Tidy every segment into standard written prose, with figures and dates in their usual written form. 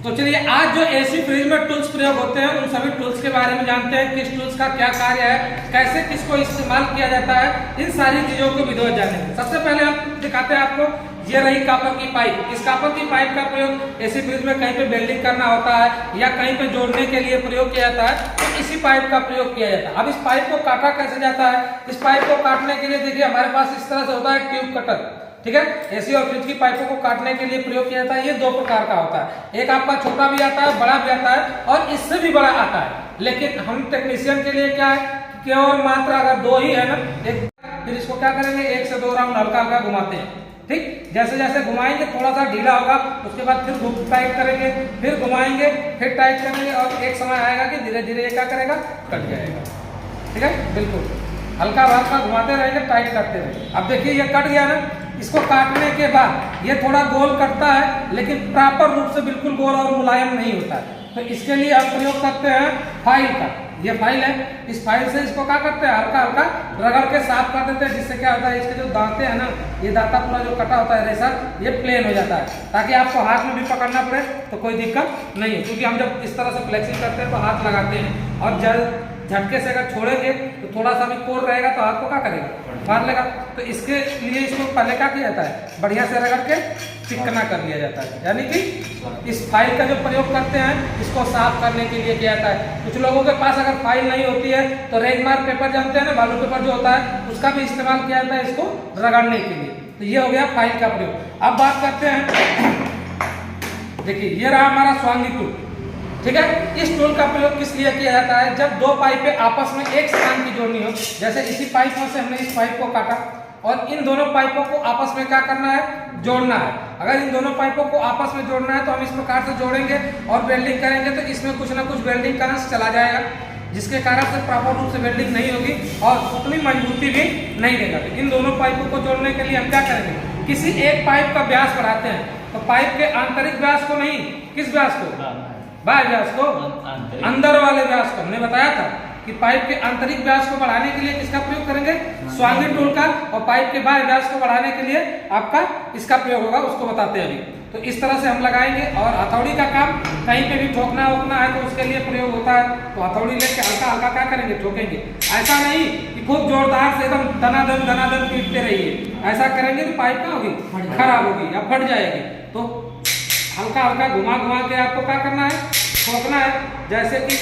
तो चलिए आज जो एसी फ्रिज में टूल्स प्रयोग होते हैं उन सभी टूल्स के बारे में जानते हैं, किस टूल्स का क्या कार्य है, कैसे किसको इस्तेमाल किया जाता है, इन सारी चीजों को विधिवत जानेंगे। सबसे पहले हम दिखाते हैं आपको, ये रही कॉपर की पाइप। इस कॉपर की पाइप का प्रयोग एसी फ्रिज में कहीं पे वेल्डिंग करना होता है या कहीं पे जोड़ने के लिए प्रयोग किया जाता है, तो इसी पाइप का प्रयोग किया जाता है। अब इस पाइप को काटा कैसे जाता है? इस पाइप को काटने के लिए देखिए हमारे पास इस तरह से होता है ट्यूब कटर, ठीक है। एसी और फ्रिज की पाइपों को काटने के लिए प्रयोग किया जाता है। ये दो प्रकार का होता है, एक आपका छोटा भी आता है, बड़ा भी आता है और इससे भी बड़ा आता है। लेकिन हम टेक्नीशियन के लिए क्या है, केवल मात्र अगर दो ही है ना, एक फिर इसको क्या करेंगे, 1 से 2 राउंड हल्का हल्का घुमाते हैं, ठीक। जैसे जैसे घुमाएंगे थोड़ा सा ढीला होगा, उसके बाद फिर टाइट करेंगे, फिर घुमाएंगे, फिर टाइट करेंगे और एक समय आएगा कि धीरे धीरे ये क्या करेगा, कट जाएगा, ठीक है। बिल्कुल हल्का हल्का घुमाते रहेंगे, टाइट करते रहेंगे। अब देखिए ये कट गया ना, इसको काटने के बाद ये थोड़ा गोल कटता है, लेकिन प्रॉपर रूप से बिल्कुल गोल और मुलायम नहीं होता है। तो इसके लिए हम प्रयोग करते हैं फाइल का। ये फाइल है, इस फाइल से इसको क्या करते हैं, हल्का हल्का रगड़ के साफ कर देते हैं, जिससे क्या होता है, इसके जो दांते हैं ना, ये दांता पूरा जो कटा होता है रेसा, ये प्लेन हो जाता है, ताकि आपको हाथ में भी पकड़ना पड़े तो कोई दिक्कत नहीं है। क्योंकि हम जब इस तरह से फ्लेक्सिंग करते हैं तो हाथ लगाते हैं, और जब झटके से अगर छोड़ेंगे तो थोड़ा सा भी कोर रहेगा तो हाथ को क्या करेगा, मार लेगा। तो इसके लिए इसको पहले क्या किया जाता है, बढ़िया से रगड़ के चिकना कर लिया जाता है। यानी कि इस फाइल का जो प्रयोग करते हैं इसको साफ करने के लिए किया जाता है। कुछ लोगों के पास अगर फाइल नहीं होती है तो रेगमार पेपर जानते हैं ना, बालू पेपर जो होता है, उसका भी इस्तेमाल किया जाता है इसको रगड़ने के लिए। तो ये हो गया फाइल का प्रयोग। अब बात करते हैं, देखिए ये रहा हमारा स्वांगी टूल, ठीक है। इस टूल का प्रयोग किस लिए किया जाता है, जब दो पाइपें आपस में एक समान की जोड़नी हो। जैसे इसी पाइप में से हमने इस पाइप को काटा और इन दोनों पाइपों को आपस में क्या करना है, जोड़ना है। अगर इन दोनों पाइपों को आपस में जोड़ना है तो हम इस प्रकार से जोड़ेंगे और वेल्डिंग करेंगे, तो इसमें कुछ ना कुछ वेल्डिंग का अंश चला जाएगा, जिसके कारण से प्रॉपर रूप से वेल्डिंग नहीं होगी और उतनी मजबूती भी नहीं देगा। तो इन दोनों पाइपों को जोड़ने के लिए हम क्या करेंगे, किसी एक पाइप का व्यास बढ़ाते हैं। तो पाइप के आंतरिक व्यास को नहीं, किस व्यास को, बाह्य व्यास को, अंदर वाले व्यास को। हमने बताया था कि पाइप के आंतरिक व्यास को बढ़ाने के लिए किसका प्रयोग करेंगे, स्वांगी टूल का, और पाइप के बाह्य व्यास को बढ़ाने के लिए आपका इसका प्रयोग होगा, उसको बताते हैं अभी। तो इस तरह से हम लगाएंगे। और हथौड़ी का काम कहीं पे भी ठोकना वोकना है तो उसके लिए प्रयोग होता है, तो हथौड़ी लेके हल्का हल्का क्या करेंगे, ठोकेंगे। ऐसा नहीं कि खूब जोरदार से एकदम दनादन पीटते रहिए, ऐसा करेंगे तो पाइप क्या होगी, खराब होगी या फट जाएगी। तो हल्का हल्का घुमा घुमा के आपको क्या करना है, ठोकना है। जैसे कि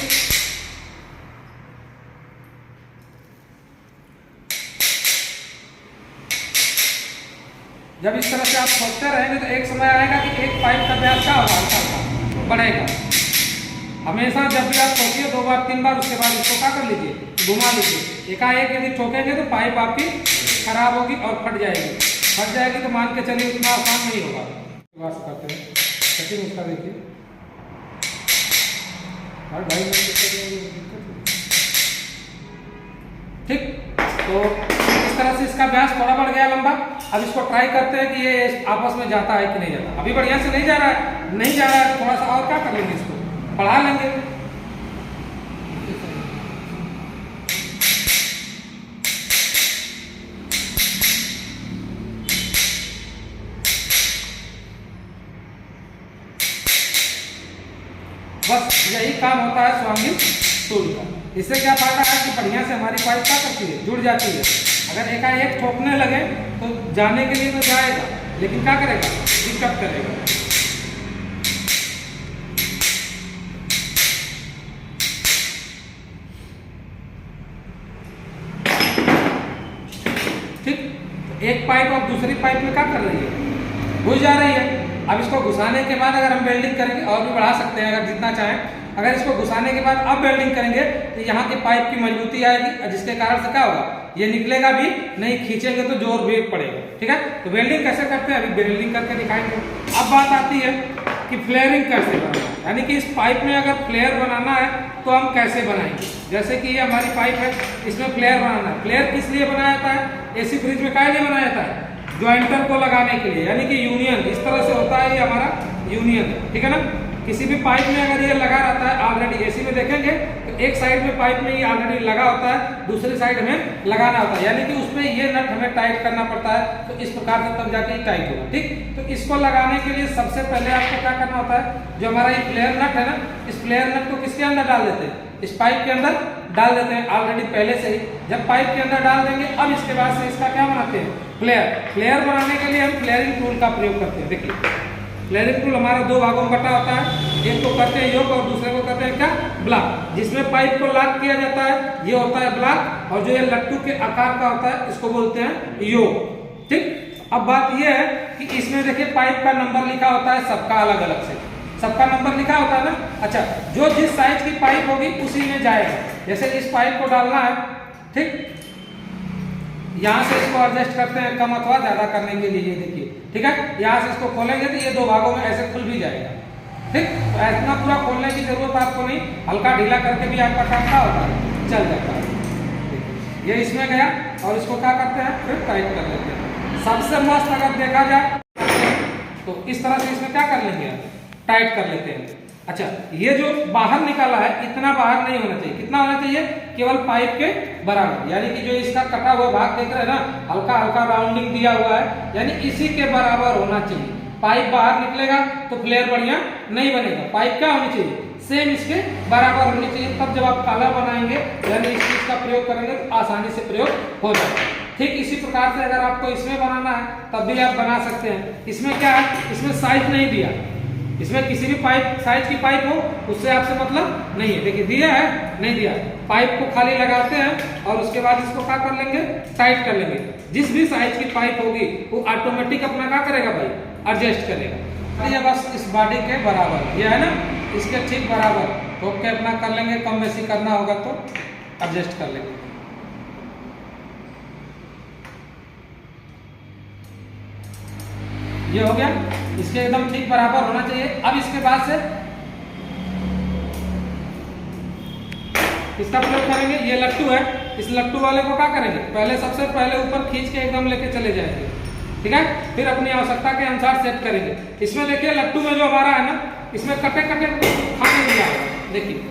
जब इस तरह से आप ठोकते रहेंगे तो एक समय आएगा कि एक पाइप का व्यास क्या होगा, हल्का हल्का बढ़ेगा। हमेशा जब भी आप ठोकिए 2 बार 3 बार, उसके बाद इसको क्या कर लीजिए, घुमा लीजिए। एकाएक यदि ठोकेंगे तो पाइप आपकी खराब होगी और फट जाएगी। फट जाएगी तो मान के चलिए उतना आसान नहीं होगा। बात करते हैं सेटिंग उसका, देखिए हर 2.5 मिनट, ठीक। तो इस तरह से इसका व्यास थोड़ा बढ़ गया लंबा। अब इसको ट्राई करते हैं कि ये आपस में जाता है कि नहीं जाता। अभी बढ़िया से नहीं जा रहा है, नहीं जा रहा है, थोड़ा सा और क्या कर लेंगे, इसको बढ़ा लेंगे। बस यही काम होता है स्वांगी टूल का। इससे क्या फायदा है कि बढ़िया से हमारी पाइप क्या करती है, जुड़ जाती है। अगर एकाएक ठोकने लगे तो जाने के लिए तो जाएगा, लेकिन क्या करेगा, दिक्कत करेगा। ठीक, तो एक पाइप और दूसरी पाइप में क्या कर रही है, घुस जा रही है। अब इसको घुसाने के बाद अगर हम वेल्डिंग करेंगे, और भी बढ़ा सकते हैं अगर जितना चाहें। अगर इसको घुसाने के बाद अब वेल्डिंग करेंगे तो यहाँ की पाइप की मजबूती आएगी, जिसके कारण से क्या होगा, ये निकलेगा भी नहीं, खींचेंगे तो जोर भी पड़ेगा, ठीक है। तो वेल्डिंग कैसे करते हैं अभी वेल्डिंग करके दिखाएंगे। अब बात आती है कि फ्लेयरिंग कैसे बनाना है, यानी कि इस पाइप में अगर फ्लेयर बनाना है तो हम कैसे बनाएंगे। जैसे कि ये हमारी पाइप है, इसमें फ्लेयर बनाना है। फ्लेयर किस लिए बनाया जाता है, एसी फ्रिज में क्या लिए बनाया जाता है, ज्वाइंटर को लगाने के लिए, यानी कि यूनियन। इस तरह से होता है ये हमारा यूनियन, ठीक है ना। किसी भी पाइप में अगर ये लगा रहता है ऑलरेडी, एसी में देखेंगे तो एक साइड में पाइप में ये ऑलरेडी लगा होता है, दूसरी साइड हमें लगाना होता है, यानी कि उसमें ये नट हमें टाइट करना पड़ता है। तो इस प्रकार से तब जाके टाइट होगा। ठीक, तो इसको लगाने के लिए सबसे पहले आपको क्या करना होता है, जो हमारा ये फ्लेयर नट है ना, इस फ्लेयर नट को किसके अंदर डाल देते हैं, इस पाइप के अंदर डाल देते हैं ऑलरेडी पहले से ही। जब पाइप के अंदर डाल देंगे, अब इसके बाद से इसका क्या बनाते हैं, फ्लेयर। फ्लेयर बनाने के लिए हम फ्लेयरिंग टूल का प्रयोग करते हैं। देखिए, फ्लेयरिंग टूल हमारा दो भागों में बटा होता है, एक को करते हैं योक और दूसरे को करते हैं क्या, ब्लॉक। जिसमें पाइप को लॉक किया जाता है ये होता है ब्लॉक, और जो ये लट्टू के आकार का होता है इसको बोलते हैं योक। ठीक, अब बात यह है कि इसमें देखिए पाइप का नंबर लिखा होता है सबका अलग अलग से, सबका नंबर लिखा होता है ना। अच्छा, जो जिस साइज की पाइप होगी उसी में जाएगा। जैसे इस पाइप को डालना है, ठीक, यहाँ से इसको एडजस्ट करते हैं कम अथवा ज्यादा करने के लिए, ये देखिए, ठीक है। यहाँ से इसको खोलेंगे तो ये दो भागों में ऐसे खुल भी जाएगा। ठीक, तो इतना पूरा खोलने की जरूरत आपको नहीं, हल्का ढीला करके भी आपका काम क्या होता है, चल जाता है। ये इसमें गया और इसको क्या करते हैं, फिर टाइट कर लेते हैं। सबसे मस्त अगर देखा जाए तो इस तरह से इसमें क्या कर लेंगे, टाइट कर लेते हैं। अच्छा, ये जो बाहर निकाला है इतना बाहर नहीं होना चाहिए, कितना होना चाहिए, केवल पाइप के बराबर, यानी कि जो इसका कटा हुआ भाग देख रहे हैं ना, हल्का हल्का राउंडिंग दिया हुआ है, यानी इसी के बराबर होना चाहिए। पाइप बाहर निकलेगा तो फ्लेयर बढ़िया नहीं बनेगा। पाइप क्या होनी चाहिए, सेम इसके बराबर होनी चाहिए, तब जब आप कलर बनाएंगे यानी इस चीज का प्रयोग करेंगे तो आसानी से प्रयोग हो जाएगा। ठीक, इसी प्रकार से अगर आपको इसमें बनाना है तब भी आप बना सकते हैं। इसमें क्या है, इसमें साइज नहीं दिया, इसमें किसी भी पाइप साइज की पाइप हो उससे आपसे मतलब नहीं है। देखिए, दिया है नहीं दिया, पाइप को खाली लगाते हैं और उसके बाद इसको क्या कर लेंगे, टाइट कर लेंगे। जिस भी साइज की पाइप होगी वो ऑटोमेटिक अपना क्या करेगा भाई, एडजस्ट करेगा। ये बस इस बॉडी के बराबर, ये है ना, इसके ठीक बराबर ठोक के अपना कर लेंगे। कम बेसी करना होगा तो एडजस्ट कर लेंगे। ये हो गया, इसके एकदम ठीक बराबर होना चाहिए। अब इसके बाद से इसका प्रयोग करेंगे। ये लट्टू है, इस लट्टू वाले को क्या करेंगे, पहले सबसे पहले ऊपर खींच के एकदम लेके चले जाएंगे, ठीक है। फिर अपनी आवश्यकता के अनुसार सेट करेंगे। इसमें देखिए लट्टू में जो हमारा है ना, इसमें कटे कटे खाने दिया है। देखिए,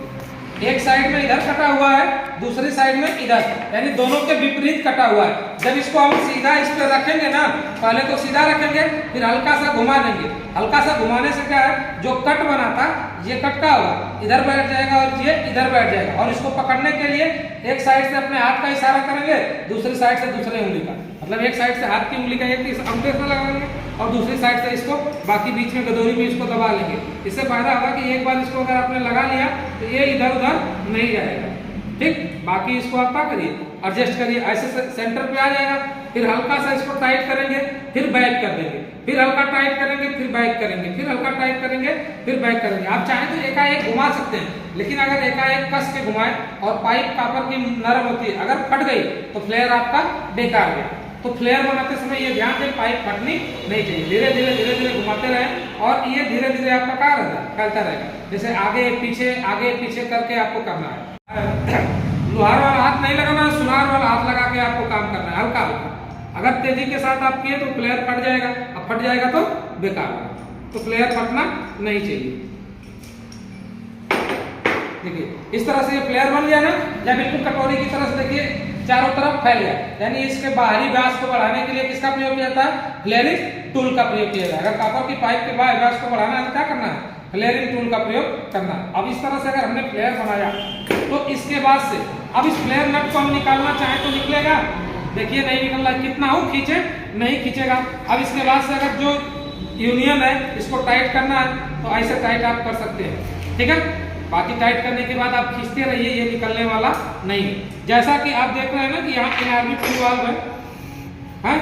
एक साइड में इधर कटा हुआ है, दूसरी साइड में इधर, यानी दोनों के विपरीत कटा हुआ है। जब इसको हम सीधा इस पे रखेंगे ना, पहले तो सीधा रखेंगे, फिर हल्का सा घुमा देंगे। हल्का सा घुमाने से क्या है, जो कट बना था ये कट का होगा, इधर बैठ जाएगा और ये इधर बैठ जाएगा। और इसको पकड़ने के लिए एक साइड से अपने हाथ का इशारा करेंगे, दूसरी साइड से दूसरे उंगली का, मतलब एक साइड से हाथ की उंगली का एक अंगूठे से लगाएंगे और दूसरी साइड से इसको बाकी बीच में गदोरी में इसको दबा लेंगे। इससे फायदा होगा कि एक बार इसको अगर आपने लगा लिया तो ये इधर उधर नहीं जाएगा। ठीक, बाकी इसको आप क्या करिए, एडजस्ट करिए, ऐसे सेंटर पे आ जाएगा। फिर हल्का सा इसको टाइट करेंगे, फिर बैक कर देंगे, फिर हल्का टाइट करेंगे, फिर बैक करेंगे, फिर हल्का टाइट करेंगे, फिर बैक करेंगे। आप चाहें तो एकाएक घुमा सकते हैं, लेकिन अगर एकाएक कस के घुमाएं और पाइप कापर की नरम होती है, अगर फट गई तो फ्लेयर आपका बेकार गया। तो फ्लेयर बनाते समय ये ध्यान दें, पाइप फटनी नहीं चाहिए। धीरे धीरे घुमाते रहें और ये धीरे धीरे आपका क्या रहता है, फैलता रहेगा। जैसे आगे पीछे करके आपको करना है। लोहार वाला हाथ नहीं लगाना है, सुनार वाला हाथ लगा के आपको काम करना है, हल्का हल्का। अगर तेजी के साथ आप किए तो फ्लेयर फट जाएगा, अब फट जाएगा तो बेकार होगा। तो फ्लेयर फटना नहीं चाहिए। देखिए, इस तरह से ये फ्लेयर बन गया ना, या बिल्कुल कटोरी की तरह से देखिए चारों तरफ फैल गया। यानी इसके बाहरी व्यास को बढ़ाने के लिए किसका प्रयोग किया जाता है, फ्लेयरिंग टूल का प्रयोग किया जाता है। अगर कॉपर की पाइप के बाहरी व्यास को बढ़ाना है तो क्या करना है, फ्लेयरिंग टूल का प्रयोग करना। अब इस तरह से अगर हमने फ्लेयर बनाया तो इसके बाद से अब इस फ्लेयर नट को हम निकालना चाहें तो निकलेगा। देखिए नहीं निकल रहा, कितना हो खींचे नहीं खींचेगा। अब इसके बाद से अगर जो यूनियन है इसको टाइट करना है तो ऐसे टाइट आप कर सकते हैं, ठीक है। बाकी टाइट करने के बाद आप खींचते रहिए, ये निकलने वाला नहीं है। जैसा कि आप देख रहे हैं ना कि यहाँ एनआरबी पिन वाल्व है,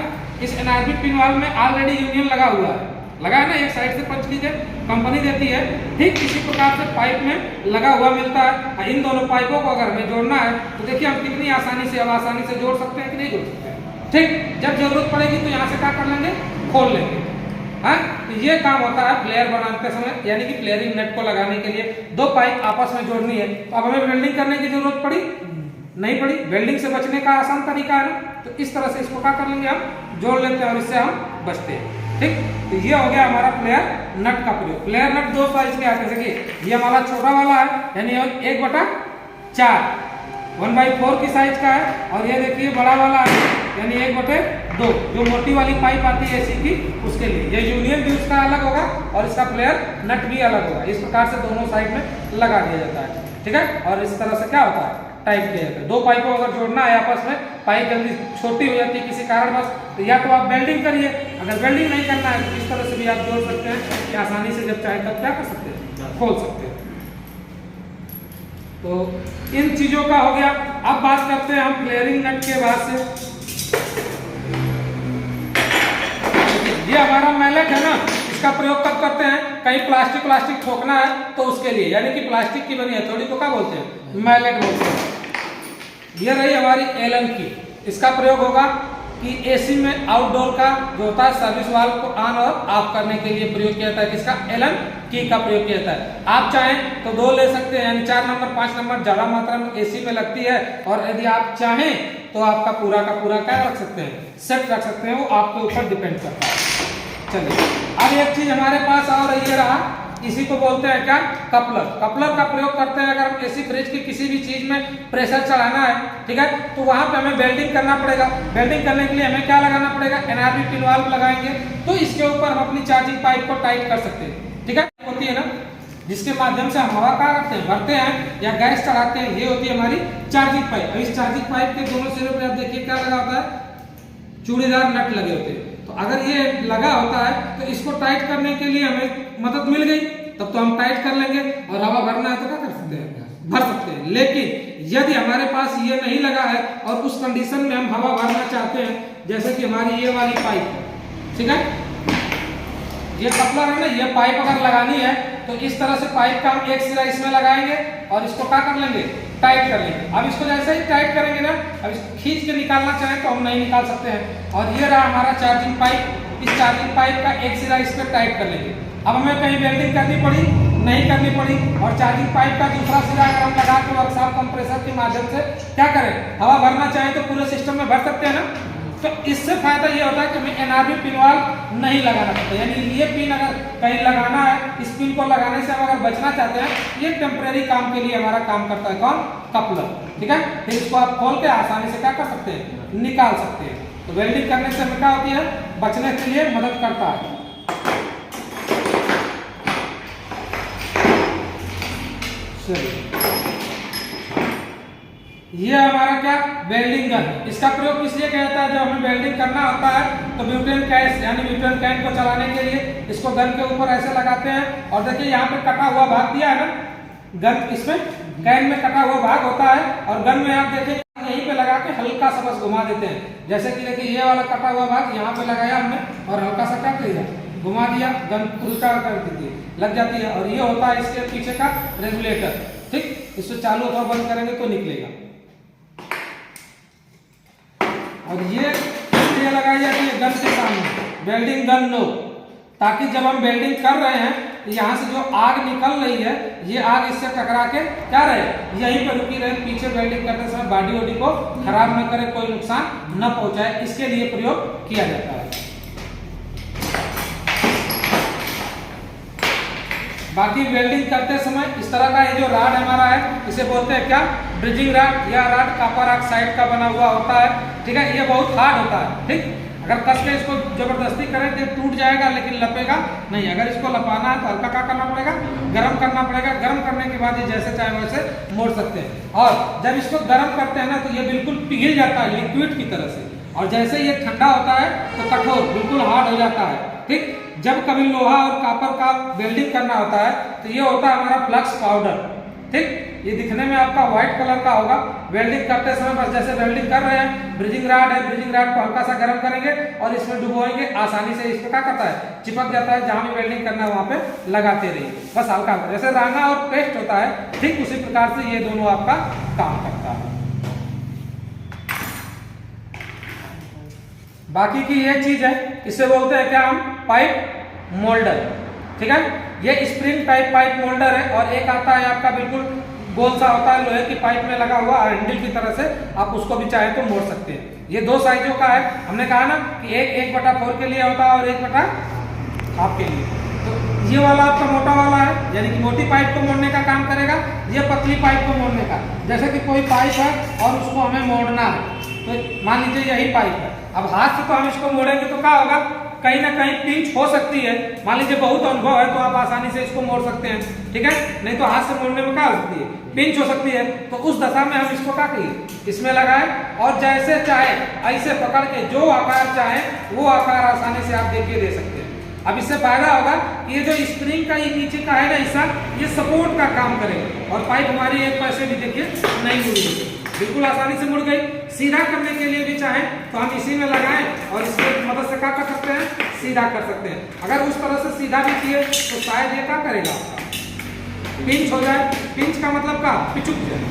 इस एनआरबी पिन वाल्व में ऑलरेडी यूनियन लगा हुआ है, लगा है ना, एक साइड से पंच कीजिए, कंपनी देती है। ठीक इसी प्रकार से पाइप में लगा हुआ मिलता है। इन दोनों पाइपों को अगर हमें जोड़ना है तो देखिए हम कितनी आसानी से जोड़ सकते हैं कि नहीं जोड़ सकते हैं। ठीक, जब जरूरत पड़ेगी तो यहाँ से क्या कर लेंगे, खोल लेंगे। हाँ, तो ये काम होता है फ्लेयर बनाते समय, यानी कि फ्लेयरिंग नट को लगाने के लिए दो पाइप आपस में जोड़नी है। तो अब हमें वेल्डिंग करने की जरूरत पड़ी नहीं पड़ी, वेल्डिंग से बचने का आसान तरीका है ना। तो इस तरह से इसको क्या कर लेंगे, हम जोड़ लेते हैं और इससे हम बचते हैं। ठीक, तो ये हो गया हमारा फ्लेयर नट का प्रयोग। फ्लेयर नट दो साइज के आते हैं। देखिए ये हमारा छोटा वाला है, यानी 1/2 4 1/4 की साइज का है। और ये देखिए बड़ा वाला है यानी 1/2 जो मोटी वाली पाइप आती है एसी की उसके लिए। ये यूनियन भी उसका अलग होगा और इसका प्लेयर नट भी अलग होगा। इस प्रकार से दोनों साइड में लगा दिया जाता है, ठीक है। और इस तरह से क्या होता है, टाइट किया जाता है। दो पाइप को अगर जोड़ना है आपस में, पाइप जल्दी छोटी हो जाती है किसी कारणवश, तो या तो आप वेल्डिंग करिए, अगर वेल्डिंग नहीं करना है तो इस तरह से भी आप जोड़ सकते हैं कि आसानी से जब चाहे तब क्या कर सकते हैं, खोल सकते हैं। तो इन चीजों का हो गया। अब बात करते हैं हम क्लियरिंग नट के बाद से। ये हमारा मैलेट है ना, इसका प्रयोग कब करते हैं, कहीं प्लास्टिक ठोकना है तो उसके लिए, यानी कि प्लास्टिक की बनी हथौड़ी को क्या बोलते हैं, मैलेट बोलते हैं। ये रही हमारी एलन की, इसका प्रयोग होगा कि एसी में आउटडोर का जो होता है सर्विस वाल्व को ऑन और ऑफ करने के लिए प्रयोग किया जाता है। किसका, एलन की का प्रयोग किया जाता है। आप चाहें तो 2 ले सकते हैं, यानी 4 नंबर 5 नंबर ज्यादा मात्रा में एसी में लगती है। और यदि आप चाहें तो आपका पूरा का पूरा क्या रख सकते हैं, सेट रख सकते हैं, वो आपके ऊपर डिपेंड करता है। चलिए अब एक चीज हमारे पास और ये रहा, इसी को बोलते हैं क्या, कपलर। कपलर का प्रयोग करते हैं अगर हम एसी फ्रिज की किसी भी चीज में प्रेशर चढ़ाना है, ठीक है, तो वहां पे हमें वेल्डिंग करना पड़ेगा। वेल्डिंग करने के लिए हमें क्या लगाना पड़ेगा, एनआरबी पिन वाल्व लगाएंगे तो इसके ऊपर हम अपनी चार्जिंग पाइप को टाइट कर सकते हैं, ठीक है। होती है ना जिसके माध्यम से हम हवा क्या करते हैं, भरते हैं या गैस चढ़ाते हैं, ये होती है हमारी चार्जिंग पाइप। इस चार्जिंग पाइप के दोनों सिरों पे आप देखिए क्या लगा होता है, चूड़ीदार नट लगे होते हैं। तो अगर ये लगा होता है तो इसको टाइट करने के लिए हमें मदद मिल गई, तब तो हम टाइट कर लेंगे और हवा भरना है तो क्या कर सकते हैं, भर सकते हैं। लेकिन यदि हमारे पास ये नहीं लगा है और उस कंडीशन में हम हवा भरना चाहते हैं, जैसे कि हमारी ये वाली पाइप, ठीक है, ये कपलर है ना, ये पाइप अगर लगानी है तो इस तरह से पाइप का हम एक सिरा इसमें लगाएंगे और इसको क्या कर लेंगे, टाइट कर लेंगे। अब इसको जैसे ही टाइट करेंगे ना, अब इसको खींच के निकालना चाहें तो हम नहीं निकाल सकते हैं। और ये रहा हमारा चार्जिंग पाइप, इस चार्जिंग पाइप का एक सिरा इस पर टाइट कर लेंगे। अब हमें कहीं वेल्डिंग करनी पड़ी, नहीं करनी पड़ी, और चार्जिंग पाइप का दूसरा सिरा अगर हम लगा के वर्कशॉप कंप्रेसर के माध्यम से क्या करें, हवा भरना चाहें तो पूरे सिस्टम में भर सकते हैं ना। तो इससे फायदा ये होता है कि हमें एनआरबी पिन वाल्व नहीं लगाना पड़ता, यानी ये पिन अगर कहीं लगाना है, इस पिन को लगाने से हम अगर बचना चाहते हैं, ये टेम्परेरी काम के लिए हमारा काम करता है कौन, कपलर, ठीक है। फिर इसको आप खोल के आसानी से क्या कर सकते हैं, निकाल सकते हैं। तो वेल्डिंग करने से हमें क्या होती है, बचने के लिए मदद करता है। ये हमारा क्या, वेल्डिंग गन। इसका प्रयोग किस लिए किया जाता है, जब हमें वेल्डिंग करना होता है तो ब्यूटेन गैस यानी ब्यूटेन कैन को चलाने के लिए इसको गन के ऊपर ऐसे लगाते हैं। और देखिए यहाँ पे कटा हुआ भाग दिया है ना, गन इसमें कैन में कटा हुआ भाग होता है, और गन में आप देखिए यहीं पे लगा के हल्का सा बस घुमा देते हैं। जैसे कि देखिए ये वाला कटा हुआ भाग यहाँ पे लगाया हमने और हल्का सा क्या किया, घुमा दिया, गन उल्टा कर दी, लग जाती है। और ये होता है इसके पीछे का रेगुलेटर, ठीक, इसको चालू अथवा बंद करेंगे तो निकलेगा। और ये लगाई जाती है गन के सामने, वेल्डिंग गन नो, ताकि जब हम वेल्डिंग कर रहे हैं यहाँ से जो आग निकल रही है, ये आग इससे टकरा के क्या रहे, यहीं पर रुकी रहे, पीछे वेल्डिंग करते समय बॉडी वॉडी को खराब न करे, कोई नुकसान न पहुंचाए, इसके लिए प्रयोग किया जाता है। बाकी वेल्डिंग करते समय इस तरह का ये जो राड हमारा है, इसे बोलते हैं क्या, ब्रिजिंग राड। यह राड कॉपर ऑक्साइड का बना हुआ होता है, ठीक है। ये बहुत हार्ड होता है, ठीक, अगर कस के इसको जबरदस्ती करें तो टूट जाएगा लेकिन लपेगा नहीं। अगर इसको लपाना है तो हल्का क्या करना पड़ेगा, गर्म करना पड़ेगा। गर्म करने के बाद ये जैसे चाहे वैसे मोड़ सकते हैं। और जब इसको गर्म करते हैं ना तो ये बिल्कुल पिघल जाता है लिक्विड की तरह से, और जैसे ये ठंडा होता है तो कठोर बिल्कुल हार्ड हो जाता है, ठीक। जब कभी लोहा और कॉपर का वेल्डिंग करना होता है तो ये होता है हमारा फ्लक्स पाउडर, ठीक। ये दिखने में आपका व्हाइट कलर का होगा। वेल्डिंग करते समय बस जैसे वेल्डिंग कर रहे हैं, ब्रिजिंग राड है, ब्रिजिंग राड को हल्का सा गर्म करेंगे और इसमें डुबोएंगे, आसानी से इसको क्या करता है, चिपक जाता है। जहां भी वेल्डिंग करना है वहां पे लगाते रहिए, बस हल्का, जैसे रांगा और पेस्ट होता है, ठीक उसी प्रकार से ये दोनों आपका काम करता है। बाकी की ये चीज है, इसे बोलते हैं क्या हम, पाइप मोल्डर, ठीक है। ये स्प्रिंग टाइप पाइप मोल्डर है, और एक आता है आपका बिल्कुल गोल सा होता है, लोहे की पाइप में लगा हुआ हैंडल की तरह से, आप उसको भी चाहे तो मोड़ सकते हैं। ये 2 साइजों का है, हमने कहा ना कि एक 1/4 के लिए होता है और 1/2 के लिए। तो ये वाला आपका मोटा वाला है, यानी कि मोटी पाइप को मोड़ने का काम करेगा, ये पतली पाइप को मोड़ने का। जैसे कि कोई पाइप है और उसको हमें मोड़ना है, तो मान लीजिए यही पाइप है, अब हाथ से तो हम इसको मोड़ेंगे तो क्या होगा, कहीं ना कहीं पिंच हो सकती है। मान लीजिए बहुत अनुभव है तो आप आसानी से इसको मोड़ सकते हैं, ठीक है, नहीं तो हाथ से मोड़ने में क्या हो सकती है, पिंच हो सकती है। तो उस दशा में हम इसको क्या करिए, इसमें लगाए और जैसे चाहे ऐसे पकड़ के जो आकार चाहे वो आकार आसानी से आप देखिए दे सकते हैं। अब इससे फायदा होगा कि ये जो स्प्रिंग का ये नीचे का है ना हिस्सा, ये सपोर्ट का काम करेगा और पाइप हमारी एक पैसे भी देखिए नहीं मुड़ेगी, बिल्कुल आसानी से मुड़ गई। सीधा करने के लिए भी चाहें तो हम इसी में लगाएं और इसकी मदद से क्या कर सकते हैं, सीधा कर सकते हैं। अगर उस तरह से सीधा भी किए तो शायद ये क्या करेगा, आपका पिंच हो जाए। पिंच का मतलब क्या, पिचुक जाए,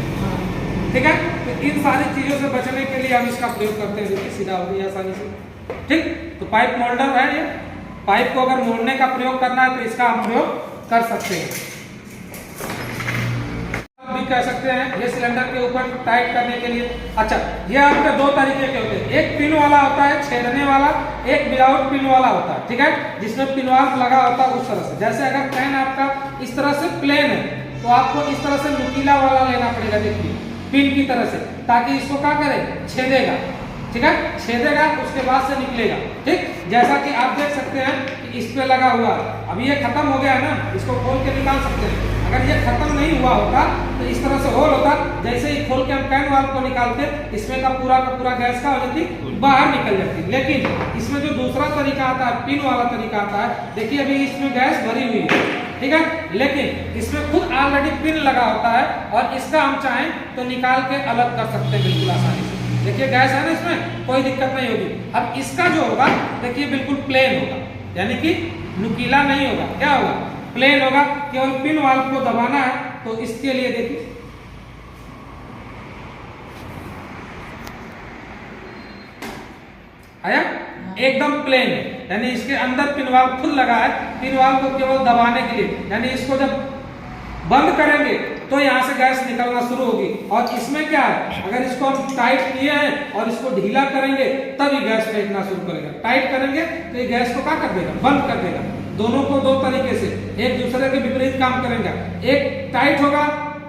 ठीक है। तो इन सारी चीजों से बचने के लिए हम इसका प्रयोग करते हैं, देखिए सीधा हो गई आसानी से, ठीक। तो पाइप मोल्डर है ये, पाइप को अगर मोड़ने का प्रयोग करना है तो इसका हम प्रयोग कर सकते हैं। भी कह सकते हैं ये सिलेंडर के ऊपर टाइट करने के लिए। अच्छा, ये आपके दो तरीके के होते हैं, एक पिन वाला होता है छेदने वाला, एक विदाउट पिन वाला होता है, ठीक है, जिसमें पिन वाल्व लगा होता है उस तरह से। जैसे अगर कैन आपका इस तरह से प्लेन है तो आपको इस तरह से नुकीला वाला लेना पड़ेगा, देखिए पिन की तरह से, ताकि इसको क्या करे, छेदेगा, ठीक है, छेदेगा उसके बाद से निकलेगा, ठीक। जैसा कि आप देख सकते हैं कि इस पे लगा हुआ है, अभी ये खत्म हो गया है ना, इसको खोल के निकाल सकते हैं। अगर ये खत्म नहीं हुआ होता तो इस तरह से होल होता, जैसे ही खोल के हम कैन वाल्व को निकालते इसमें का पूरा गैस का हो जाती, बाहर निकल जाती। लेकिन इसमें जो दूसरा तरीका आता है, पिन वाला तरीका आता है, देखिए अभी इसमें गैस भरी हुई है, ठीक है, लेकिन इसमें खुद ऑलरेडी पिन लगा होता है और इसका हम चाहें तो निकाल के अलग कर सकते हैं बिल्कुल आसानी से। देखिए गैस है ना, इसमें कोई दिक्कत नहीं होगी। अब इसका जो होगा देखिए बिल्कुल प्लेन होगा, यानी कि नुकीला नहीं होगा, क्या होगा, प्लेन होगा। केवल पिन वाल्व को दबाना है, तो इसके लिए देखिए आया, एकदम प्लेन है, यानी इसके अंदर पिन वाल्व खुद लगा है, पिन वाल्व को केवल दबाने के लिए, यानी इसको जब बंद करेंगे तो यहाँ से गैस निकलना शुरू होगी। और इसमें क्या है, अगर इसको हम टाइट किए हैं और इसको ढीला करेंगे तब ये गैस फेंकना शुरू करेगा। टाइट करेंगे तो ये गैस को क्या कर देगा, बंद कर देगा। दोनों को दो तरीके से एक दूसरे के विपरीत काम करेंगे, एक टाइट होगा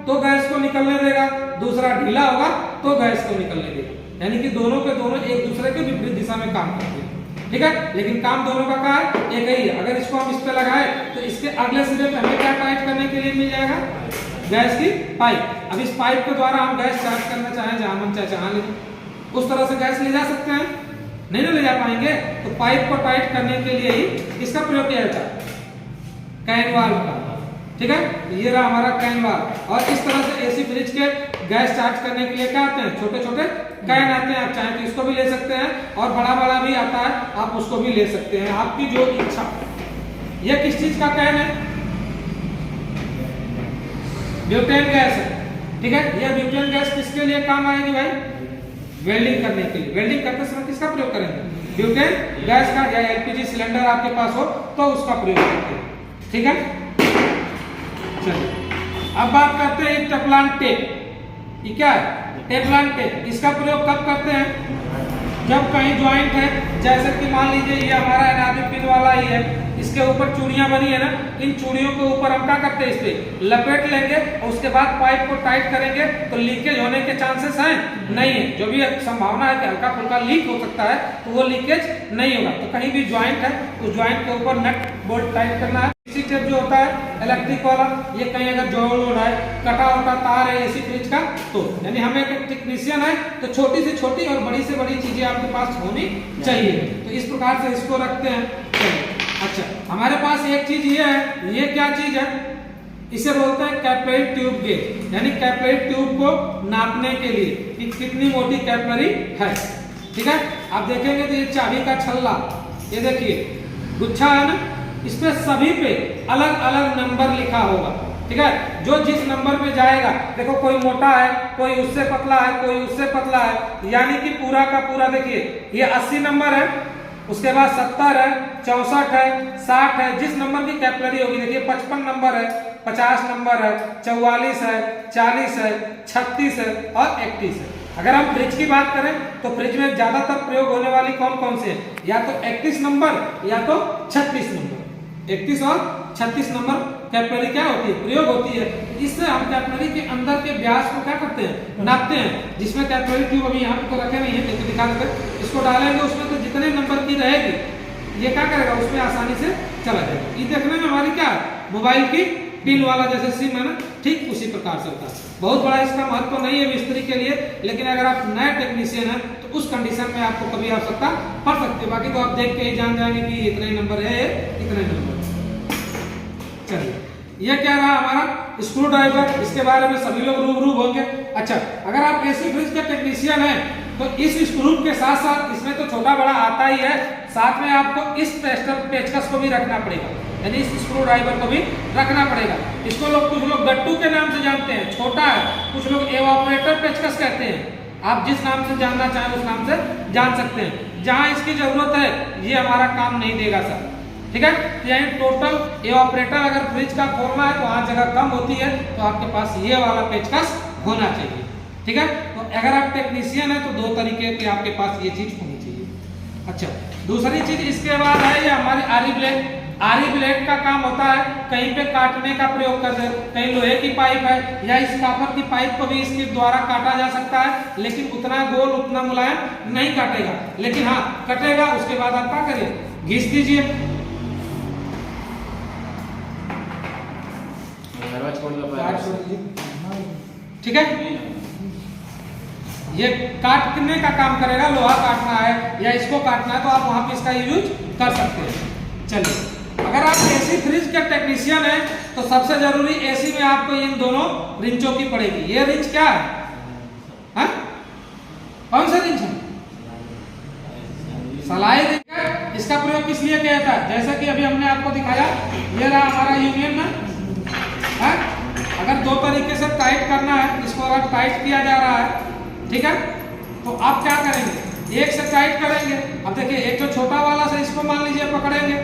तो गैस को निकलने देगा, दूसरा ढीला होगा तो गैस को निकलने देगा, यानी कि दोनों के दोनों एक दूसरे के विपरीत दिशा में काम करते हैं, ठीक है। लेकिन काम दोनों का क्या है, एक ही है। अगर इसको हम इस पे लगाए तो इसके अगले सिरे पे हमें क्या टाइट करने के लिए मिल जाएगा, गैस की पाइप। अब इस पाइप के द्वारा हम गैस चार्ज करना चाहें जहां मन चाहे जहां ले, उस तरह से गैस ले जा सकते हैं, नहीं ना ले जा पाएंगे। तो पाइप को टाइट करने के लिए ही इसका प्रयोग किया जाता है, कैन वाल्व का, ठीक है। ये रहा हमारा कैन वाल्व। और इस तरह से एसी फ्रिज के गैस चार्ज करने के लिए क्या आते हैं, छोटे छोटे कैन आते हैं। आप चाहें तो इसको भी ले सकते हैं और बड़ा बड़ा भी आता है, आप उसको भी ले सकते हैं, आपकी जो इच्छा। ये किस चीज का कैन है, ब्यूटेन गैस है, ठीक है। यह ब्यूटेन गैस किसके लिए काम आएगी भाई, वेल्डिंग करने के लिए। वेल्डिंग करते समय किसका प्रयोग करेंगे, ब्यूटेन गैस का, या एलपीजी सिलेंडर आपके पास हो तो उसका प्रयोग करते हैं, ठीक है। चलिए अब बात करते हैं टेफ्लॉन टेप। ये क्या है, टेफ्लॉन टेप। इसका प्रयोग कब करते हैं, जब कहीं ज्वाइंट है, जैसे कि मान लीजिए ये हमारा एनादी पिन वाला ही है, इसके ऊपर चूड़ियां बनी है ना, इन चूड़ियों के ऊपर हम क्या करते हैं, इस पे लपेट लेंगे और उसके बाद पाइप को टाइट करेंगे तो लीकेज होने के चांसेस हैं नहीं है। जो भी संभावना है कि हल्का फुल्का लीक हो सकता है तो वो लीकेज नहीं होगा। तो कहीं भी ज्वाइंट है उस ज्वाइंट के ऊपर नट बोल्ट टाइट करना है। एसी टेप जो होता है इलेक्ट्रिक वाला, ये कहीं अगर जोड़ है, कटा होता तार है एसी फ्रिज का, तो यानी हमें एक टेक्नीशियन है तो छोटी से छोटी और बड़ी से बड़ी चीजें आपके पास होनी चाहिए। तो इस प्रकार से इसको रखते हैं। अच्छा, हमारे पास एक चीज ये है, ये क्या चीज है, इसे बोलते हैं कैपिलरी ट्यूब गेज, यानी कैपिलरी ट्यूब को नापने के लिए कि कितनी मोटी कैपिलरी है, ठीक है। आप देखेंगे तो ये चाबी का छल्ला, ये देखिए गुच्छा है ना, इस पे सभी पे अलग अलग नंबर लिखा होगा, ठीक है। जो जिस नंबर पे जाएगा, देखो कोई मोटा है, कोई उससे पतला है, कोई उससे पतला है, यानी कि पूरा का पूरा देखिए ये 80 नंबर है, उसके बाद 70 है, 64 है, 60 है, जिस नंबर की कैपिलरी होगी देखिए 55 नंबर है, 50 नंबर है, 44 है, 40 है, 36 है और 31 है। अगर हम फ्रिज की बात करें तो फ्रिज में ज्यादातर प्रयोग होने वाली कौन कौन से है, या तो 31 नंबर या तो 36 नंबर, 31 और 36 नंबर कैपिलरी क्या होती है, प्रयोग होती है। इससे हम कैपिलरी के अंदर के व्यास को क्या करते हैं, नापते हैं। जिसमें कैपिलरी ट्यूब अभी यहाँ पे तो रखे नहीं है, लेकिन दिखा देते, इसको डालेंगे उसमें तो जितने नंबर की रहेगी ये क्या करेगा, उसमें आसानी से चला जाएगा। ये देखने में हमारी क्या मोबाइल की पिन वाला जैसे सिम है ना, ठीक उसी प्रकार से होता है। बहुत बड़ा इसका महत्व नहीं है मिस्त्री के लिए, लेकिन अगर आप नए टेक्नीशियन हैं तो उस कंडीशन में आपको कभी आवश्यकता पड़ सकती है। बाकी तो आप देख के ही जान जाएंगे कि इतने नंबर है, इतने नंबर। चलिए, ये क्या रहा हमारा स्क्रू ड्राइवर, इसके बारे में सभी लोग रूबरू होंगे। अच्छा, अगर आप एसी फ्रिज के टेक्नीशियन हैं तो इस स्क्रू के साथ साथ इसमें तो छोटा बड़ा आता ही है, साथ में आपको इस टेस्टर पेचकस को भी रखना पड़ेगा, यानी इस स्क्रू ड्राइवर को भी रखना पड़ेगा। इसको लोग कुछ लोग गट्टू के नाम से जानते हैं, छोटा है, कुछ लोग एवापोरेटर पेचकस कहते हैं। आप जिस नाम से जानना चाहें उस नाम से जान सकते हैं। जहां इसकी जरूरत है ये हमारा काम नहीं देगा सर, ठीक है। यानी टोटल एवापोरेटर अगर फ्रिज का खोलना है तो वहां जगह कम होती है, तो आपके पास ये वाला पेचकस होना चाहिए, ठीक है। तो अगर आप टेक्नीशियन है तो दो तरीके के आपके पास ये चीज होनी चाहिए। अच्छा, दूसरी चीज इसके बाद है ये हमारी आरी ब्लेड। आरी ब्लेड का काम होता है कहीं पे काटने का प्रयोग करते हैं, कहीं लोहे की पाइप है या इस कॉपर की पाइप को भी इसके द्वारा काटा जा सकता है, लेकिन उतना गोल उतना मुलायम नहीं काटेगा, लेकिन हाँ कटेगा। उसके बाद आप क्या करिए, घिस दीजिए, ठीक है। ये काटने का काम करेगा, लोहा काटना है या इसको काटना है तो आप वहां पे इसका यूज कर सकते हैं। चलिए, अगर आप एसी फ्रिज के टेक्नीशियन हैं तो सबसे जरूरी एसी में आपको इन दोनों रिंचों की पड़ेगी। ये रिंच क्या है, हा? कौन सा रिंच है, सलाई रिंच है। इसका प्रयोग किस लिए किया था, जैसा कि अभी हमने आपको दिखाया, ये रहा हमारा यूनियन में, हा? अगर दो तरीके से टाइट करना है, इसको अगर टाइट किया जा रहा है, ठीक है, तो आप क्या करेंगे, एक से टाइट करेंगे। अब देखिए, एक तो छोटा वाला से इसको मान लीजिए पकड़ेंगे,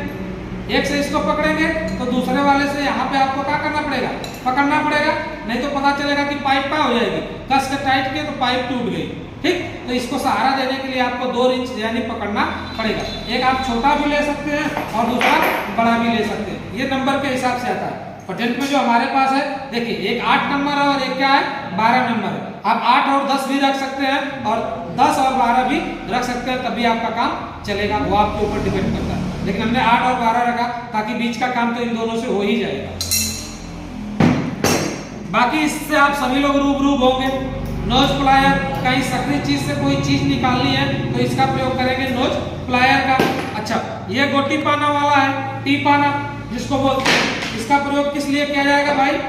एक से इसको पकड़ेंगे तो दूसरे वाले से यहाँ पे आपको क्या करना पड़ेगा, पकड़ना पड़ेगा, नहीं तो पता चलेगा कि पाइप क्या हो जाएगी, कस के टाइट किए तो पाइप टूट गई, ठीक। तो इसको सहारा देने के लिए आपको 2 इंच यानी पकड़ना पड़ेगा। एक आप छोटा भी ले सकते हैं और दूसरा बड़ा भी ले सकते हैं, ये नंबर के हिसाब से आता है। पेटेंट में जो हमारे पास है, देखिए एक 8 नंबर है और एक क्या है 12 नंबर है। आप 8 और 10 भी रख सकते हैं और 10 और 12 भी रख सकते हैं, तभी आपका काम चलेगा, वो आपके ऊपर डिपेंड करता है। लेकिन हमने 8 और 12 रखा ताकि बीच का काम तो इन दोनों से हो ही जाएगा। बाकी इससे आप सभी लोग रूबरू होंगे। नोज प्लायर, कहीं सक्रिय चीज से कोई चीज निकालनी है तो इसका प्रयोग करेंगे नोज प्लायर का। अच्छा, ये गोटी पाना वाला है, टी पाना जिसको बोलते हैं, इसका प्रयोग किस लिए किया जाएगा भाई,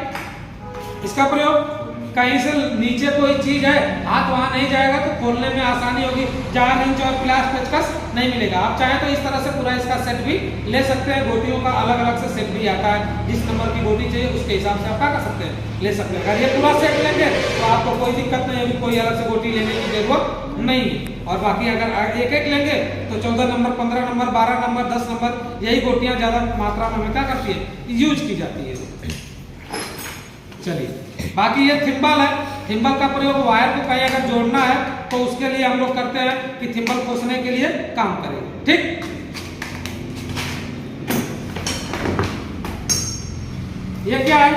इसका प्रयोग कहीं से नीचे कोई चीज है, हाथ वहां नहीं जाएगा तो खोलने में आसानी होगी, जहां रिंच और प्लास पेचकस नहीं मिलेगा। आप चाहें तो इस तरह से पूरा इसका सेट भी ले सकते हैं, गोटियों का अलग अलग से सेट भी आता है, जिस नंबर की गोटी चाहिए उसके हिसाब से आप क्या कर सकते हैं, ले सकते हैं। अगर ये पूरा सेट लेंगे तो आपको कोई दिक्कत नहीं होगी, कोई अलग से गोटी लेने की जरूरत नहीं। और बाकी अगर एक एक लेंगे तो 14 नंबर, 15 नंबर, 12 नंबर, 10 नंबर, यही गोटियां ज्यादा मात्रा में हमें क्या करती है, यूज की जाती है। चलिए, बाकी ये थिम्बल है, थिम्बल का प्रयोग वायर को कहीं अगर जोड़ना है तो उसके लिए हम लोग करते हैं कि थिम्बल खोसने के लिए काम करेंगे, ठीक। ये क्या है,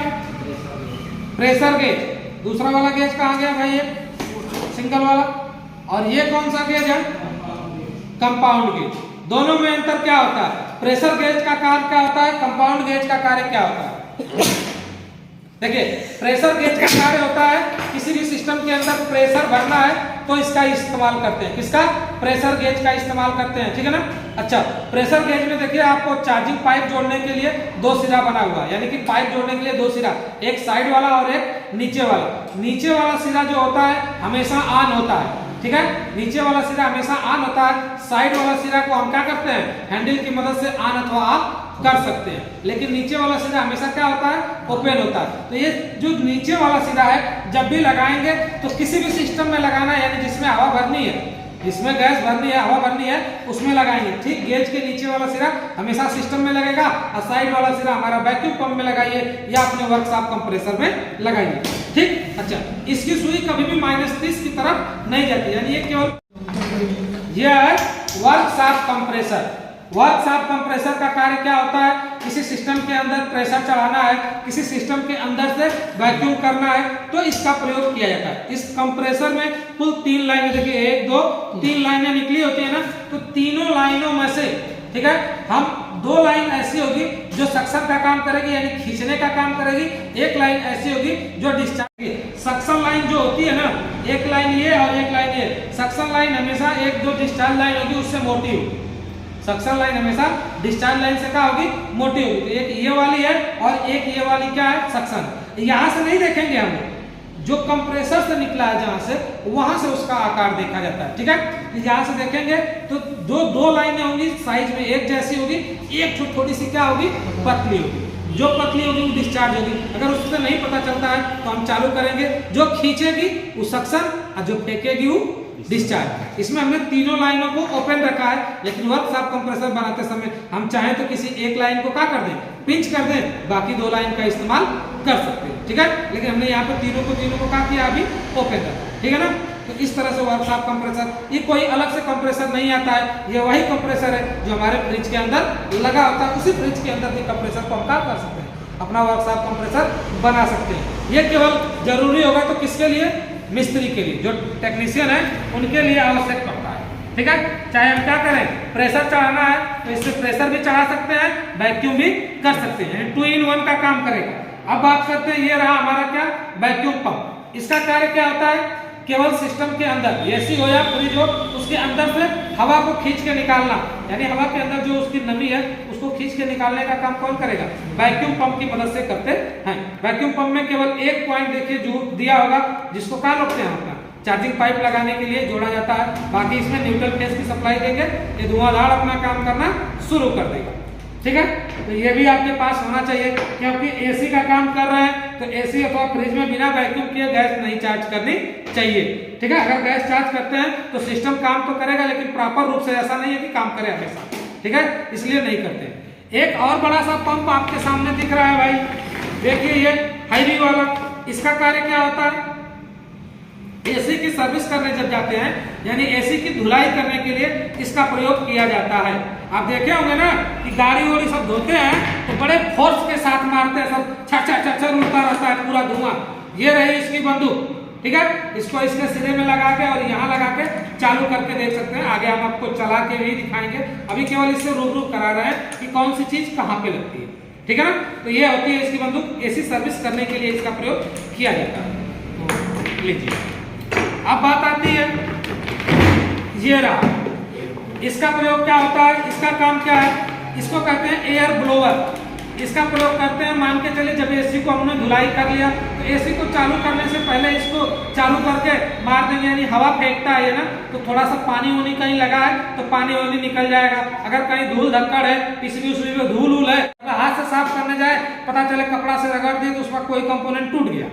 प्रेशर गेज। दूसरा वाला गेज कहाँ गया भाई, ये सिंगल वाला। और ये कौन सा गेज है, कंपाउंड गेज। दोनों में अंतर क्या होता है, प्रेशर गेज का कार्य क्या होता है, कंपाउंड गेज का कार्य क्या होता है। देखिए, प्रेशर गेज का कार्य होता है किसी भी सिस्टम के अंदर प्रेशर भरना है तो इसका इस्तेमाल करते हैं, किसका, प्रेशर गेज का इस्तेमाल करते हैं, ठीक है ना। अच्छा, प्रेशर गेज में देखिए आपको चार्जिंग पाइप जोड़ने के लिए 2 सिरा बना हुआ है, यानी कि पाइप जोड़ने के लिए 2 सिरा, एक साइड वाला और एक नीचे वाला। नीचे वाला सिरा जो होता है हमेशा ऑन होता है, ठीक है, नीचे वाला सिरा हमेशा ऑन होता है। साइड वाला सिरा को हम क्या करते हैं, हैंडल की मदद से ऑन अथवा ऑफ कर सकते हैं, लेकिन नीचे वाला सिरा हमेशा क्या होता है, ओपन होता है। तो ये जो नीचे वाला सिरा है जब भी लगाएंगे तो किसी भी सिस्टम में लगाना है, यानी जिसमें हवा भरनी है, जिसमें गैस भरनी है, हवा भरनी है, उसमें लगाएंगे, ठीक। गेज के नीचे वाला सिरा हमेशा सिस्टम में लगेगा और साइड वाला सिरा हमारा वैक्यूम पंप में लगाइए या अपने वर्कशॉप कंप्रेसर में लगाइए, ठीक। अच्छा, इसकी सुई कभी भी -30 की तरफ नहीं जाती, यानी ये केवल, यह है workshop compressor. Work shaft compressor का कार्य क्या होता है? किसी सिस्टम के अंदर प्रेशर चढ़ाना है, किसी सिस्टम के अंदर से वैक्यूम करना है, तो इसका प्रयोग किया जाता है। इस कंप्रेसर में कुल 3 लाइनें, देखिए 1 2 3 लाइनें निकली होती है ना, तो तीनों लाइनों में से, ठीक है, हम 2 लाइन ऐसी होगी जो सक्शन का काम करेगी यानी खींचने का काम करेगी, एक लाइन ऐसी होगी जो डिस्चार्ज की। सक्शन लाइन जो होती है ना, एक लाइन ये और एक लाइन ये, सक्शन लाइन हमेशा एक जो डिस्चार्ज लाइन होगी उससे मोटी होगी। सक्शन लाइन हमेशा डिस्चार्ज लाइन से क्या होगी? मोटी होगी। तो एक ये वाली है और एक ये वाली क्या है? सक्शन। यहां से नहीं देखेंगे हम, जो कंप्रेसर से निकला है जहां से, वहां से उसका आकार देखा जाता है, ठीक है। यहां से देखेंगे तो जो 2 लाइनें होंगी साइज में एक जैसी होगी, एक थोड़ी सी क्या होगी? पतली होगी। जो पतली होगी वो डिस्चार्ज होगी। अगर उससे नहीं पता चलता है तो हम चालू करेंगे, जो खींचेगी वो सक्शन और जो फेंकेगी वो डिस्चार्ज। इसमें हमने तीनों लाइनों को ओपन रखा है, लेकिन वर्क शाफ्ट कंप्रेसर बनाते समय हम चाहें तो किसी एक लाइन को क्या कर दें? पिंच कर दें, बाकी 2 लाइन का इस्तेमाल कर सकते हैं, ठीक है। लेकिन हमने यहाँ पे तीनों को क्या किया? अभी ओपन रखा, ठीक है ना। तो इस तरह से वर्क शाफ्ट कंप्रेसर, ये कोई अलग से कंप्रेसर नहीं आता है, ये वही कंप्रेसर है जो हमारे फ्रिज के अंदर लगा होता है। उसी फ्रिज के अंदर के कंप्रेसर को हम क्या कर सकते हैं? अपना वर्क शाफ्ट कंप्रेसर बना सकते हैं। ये केवल जरूरी होगा तो किसके लिए? मिस्त्री के लिए, जो टेक्नीशियन है उनके लिए आवश्यक पड़ता है, ठीक है। चाहे हम क्या करें, प्रेशर चढ़ाना है तो इससे प्रेशर भी चढ़ा सकते हैं, वैक्यूम भी कर सकते हैं, 2 in 1 का काम करेगा। अब बात करते हैं, ये रहा हमारा क्या? Vacuum pump. इसका कार्य क्या होता है? केवल सिस्टम के अंदर, एसी हो या फ्रिज हो, उसके अंदर से हवा को खींच के निकालना, यानी हवा के अंदर जो उसकी नमी है उसको खींच के निकालने का काम कौन करेगा? वैक्यूम पंप की मदद से करते हैं। वैक्यूम पंप में केवल एक पॉइंट देखिए जो दिया होगा, जिसको क्या रोकते हैं? अपना चार्जिंग पाइप लगाने के लिए जोड़ा जाता है। बाकी इसमें न्यूट्रल फेस की सप्लाई देंगे, ये धुआंधार अपना काम करना शुरू कर देगा, ठीक है। तो ये भी आपके पास होना चाहिए, क्योंकि एसी का काम कर रहे हैं तो एसी अथवा फ्रिज में बिना वैक्यूम किए गैस नहीं चार्ज करनी चाहिए, ठीक है। अगर गैस चार्ज करते हैं तो सिस्टम काम तो करेगा, लेकिन प्रॉपर रूप से ऐसा नहीं है कि काम करे हमेशा, ठीक है, इसलिए नहीं करते। एक और बड़ा सा पंप आपके सामने दिख रहा है भाई, देखिए ये हाईवी वाला। इसका कार्य क्या होता है? एसी की सर्विस करने जब जाते हैं, यानी एसी की धुलाई करने के लिए इसका प्रयोग किया जाता है। आप देखे होंगे ना कि गाड़ी वाड़ी सब धोते हैं तो बड़े फोर्स के साथ मारते हैं, सब छर उड़ता रहता है पूरा धुआं। ये रही इसकी बंदूक, ठीक है। इसको इसके सिरे में लगा के और यहाँ लगा के चालू करके देख सकते हैं। आगे हम आपको चला के भी दिखाएंगे, अभी केवल इससे रूबरू करा रहे हैं कि कौन सी चीज कहाँ पे लगती है, ठीक है ना। तो ये होती है इसकी बंदूक, एसी सर्विस करने के लिए इसका प्रयोग किया जाता है। तो लीजिए, अब बात आती है, ये रहा, इसका प्रयोग क्या होता है? इसका काम क्या है? इसको कहते हैं एयर ब्लोअर। इसका प्रयोग करते हैं, मान के चले जब एसी को हमने धुलाई कर लिया तो एसी को चालू करने से पहले इसको चालू करके मार देंगे, यानी हवा फेंकता है ना, तो थोड़ा सा पानी वानी कहीं लगा है तो पानी वानी निकल जाएगा। अगर कहीं धूल धक्कड़ है, पिछली उसी में धूल है, अगर हाथ से साफ करने जाए पता चले कपड़ा से रगड़ दिए तो उसका कोई कंपोनेंट टूट गया,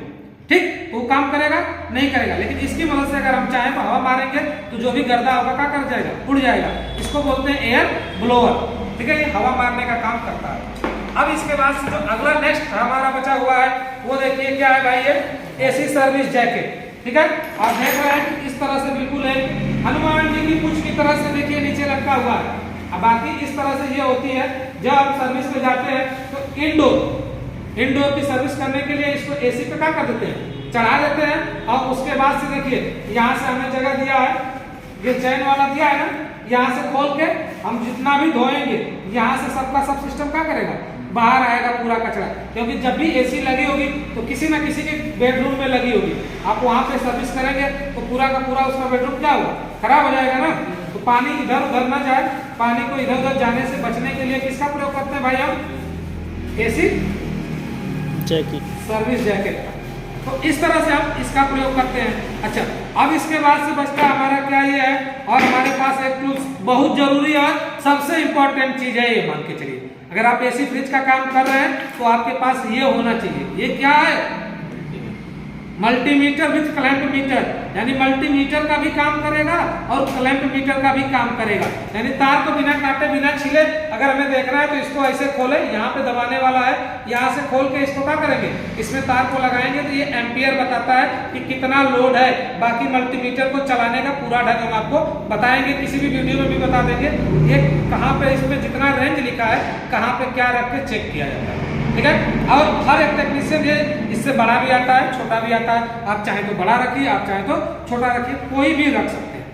ठीक, वो काम करेगा? नहीं करेगा। लेकिन इसकी मदद से अगर हम चाहें तो हवा मारेंगे तो जो भी गर्दा होगा क्या कर जाएगा? उड़ जाएगा। इसको बोलते हैं एयर ब्लोअर, ठीक है। ये हवा मारने का काम करता है। अब इसके बाद से जो अगला नेक्स्ट हमारा बचा हुआ है वो देखिए क्या है भाई, ये एसी सर्विस जैकेट, ठीक है। आप देख रहे हैं कि इस तरह से बिल्कुल एक हनुमान जी की पूंछ की तरह से देखिए नीचे रखा हुआ है। अब बाकी इस तरह से ये होती है, जब आप सर्विस में जाते हैं तो इंडोर की सर्विस करने के लिए इसको एसी पे क्या कर देते हैं? चढ़ा देते हैं। और उसके बाद से देखिए यहाँ से हमें जगह दिया है, ये चैन वाला दिया है ना, यहाँ से खोल के हम जितना भी धोएंगे यहाँ से सबका सब सिस्टम क्या करेगा? बाहर आएगा पूरा कचरा। क्योंकि जब भी एसी लगी होगी तो किसी ना किसी के बेडरूम में लगी होगी, आप वहाँ पे सर्विस करेंगे तो पूरा का पूरा उसका बेडरूम क्या होगा? खराब हो जाएगा ना। तो पानी इधर उधर ना जाए, पानी को इधर उधर जाने से बचने के लिए किसका प्रयोग करते हैं भाई हम? AC jacket, service jacket. तो इस तरह से हम इसका प्रयोग करते हैं। अच्छा, अब इसके बाद से बचता हमारा क्या ये है, और हमारे पास एक टूल्स बहुत जरूरी और सबसे इंपॉर्टेंट चीज है, ये मान के चलिए अगर आप एसी फ्रिज का काम कर रहे हैं तो आपके पास ये होना चाहिए। ये क्या है? मल्टीमीटर विथ क्लैंप मीटर, यानी मल्टीमीटर का भी काम करेगा और क्लैंप मीटर का भी काम करेगा। यानी तार को बिना काटे बिना छीले अगर हमें देखना है तो इसको ऐसे खोले, यहाँ पे दबाने वाला है, यहाँ से खोल के इसको क्या करेंगे, इसमें तार को लगाएंगे तो ये एम्पियर बताता है कि कितना लोड है। बाकी मल्टीमीटर को चलाने का पूरा ढंग हम आपको बताएंगे, किसी भी वीडियो में भी बता देंगे ये कहाँ पे इसमें जितना रेंज लिखा है कहाँ पे क्या रख के चेक किया जाता है, ठीक है। और हर एक टेक्नीशियन ये इससे बड़ा भी आता है, छोटा भी आता है, आप चाहे तो बड़ा रखिए, आप चाहे तो छोटा रखिए, कोई भी रख सकते हैं,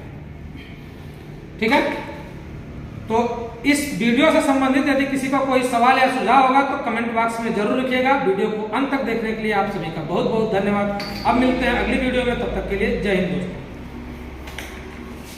ठीक है। तो इस वीडियो से संबंधित यदि किसी का कोई सवाल या सुझाव होगा तो कमेंट बॉक्स में जरूर लिखिएगा। वीडियो को अंत तक देखने के लिए आप सभी का बहुत बहुत धन्यवाद। अब मिलते हैं अगली वीडियो में, तब तक के लिए जय हिंद दोस्तों।